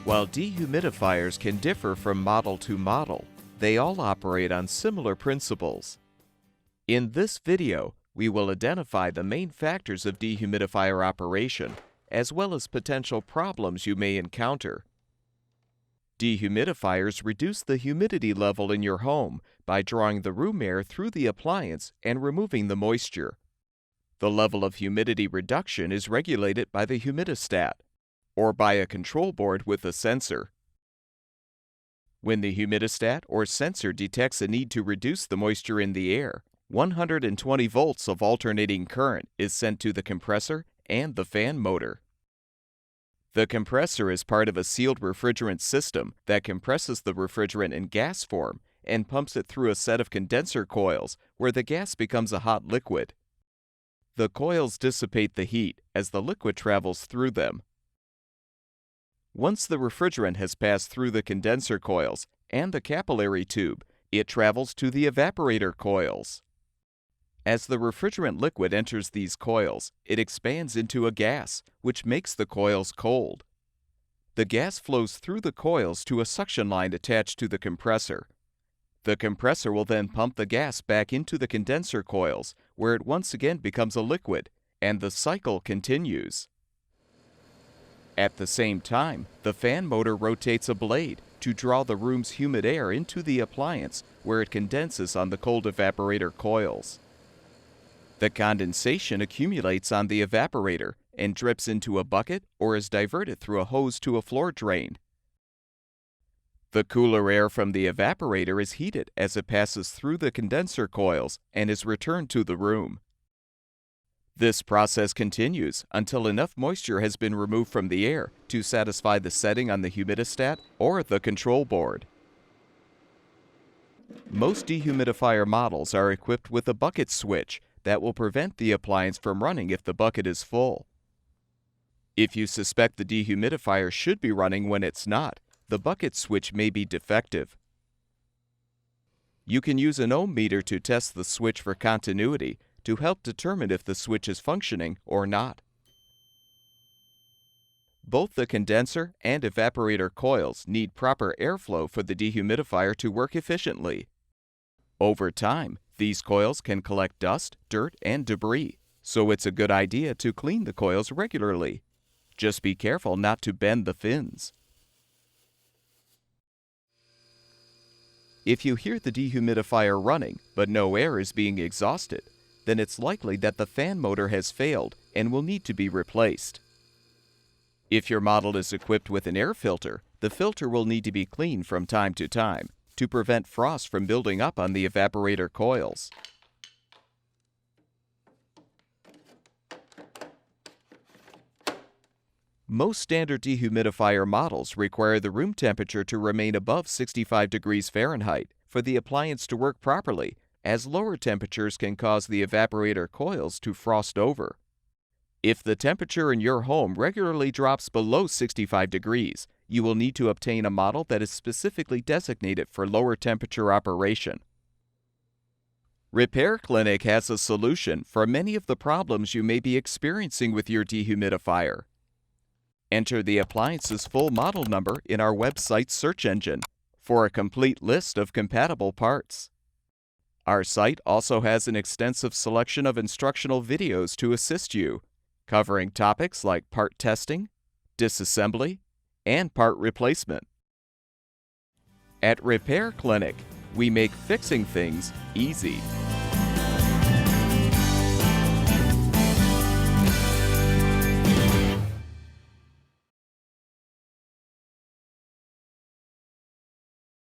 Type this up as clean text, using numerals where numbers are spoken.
While dehumidifiers can differ from model to model, they all operate on similar principles. In this video, we will identify the main factors of dehumidifier operation, as well as potential problems you may encounter. Dehumidifiers reduce the humidity level in your home by drawing the room air through the appliance and removing the moisture. The level of humidity reduction is regulated by the humidistat, or by a control board with a sensor. When the humidistat or sensor detects a need to reduce the moisture in the air, 120 volts of alternating current is sent to the compressor and the fan motor. The compressor is part of a sealed refrigerant system that compresses the refrigerant in gas form and pumps it through a set of condenser coils where the gas becomes a hot liquid. The coils dissipate the heat as the liquid travels through them. Once the refrigerant has passed through the condenser coils and the capillary tube, it travels to the evaporator coils. As the refrigerant liquid enters these coils, it expands into a gas, which makes the coils cold. The gas flows through the coils to a suction line attached to the compressor. The compressor will then pump the gas back into the condenser coils, where it once again becomes a liquid, and the cycle continues. At the same time, the fan motor rotates a blade to draw the room's humid air into the appliance, where it condenses on the cold evaporator coils. The condensation accumulates on the evaporator and drips into a bucket or is diverted through a hose to a floor drain. The cooler air from the evaporator is heated as it passes through the condenser coils and is returned to the room. This process continues until enough moisture has been removed from the air to satisfy the setting on the humidistat or the control board. Most dehumidifier models are equipped with a bucket switch that will prevent the appliance from running if the bucket is full. If you suspect the dehumidifier should be running when it's not, the bucket switch may be defective. You can use an ohm meter to test the switch for continuity to help determine if the switch is functioning or not. Both the condenser and evaporator coils need proper airflow for the dehumidifier to work efficiently. Over time, these coils can collect dust, dirt, and debris, so it's a good idea to clean the coils regularly. Just be careful not to bend the fins. If you hear the dehumidifier running, but no air is being exhausted, then it's likely that the fan motor has failed and will need to be replaced. If your model is equipped with an air filter, the filter will need to be cleaned from time to time to prevent frost from building up on the evaporator coils. Most standard dehumidifier models require the room temperature to remain above 65 degrees Fahrenheit for the appliance to work properly, as lower temperatures can cause the evaporator coils to frost over. If the temperature in your home regularly drops below 65 degrees, you will need to obtain a model that is specifically designated for lower temperature operation. Repair Clinic has a solution for many of the problems you may be experiencing with your dehumidifier. Enter the appliance's full model number in our website's search engine for a complete list of compatible parts. Our site also has an extensive selection of instructional videos to assist you, covering topics like part testing, disassembly, and part replacement. At Repair Clinic, we make fixing things easy.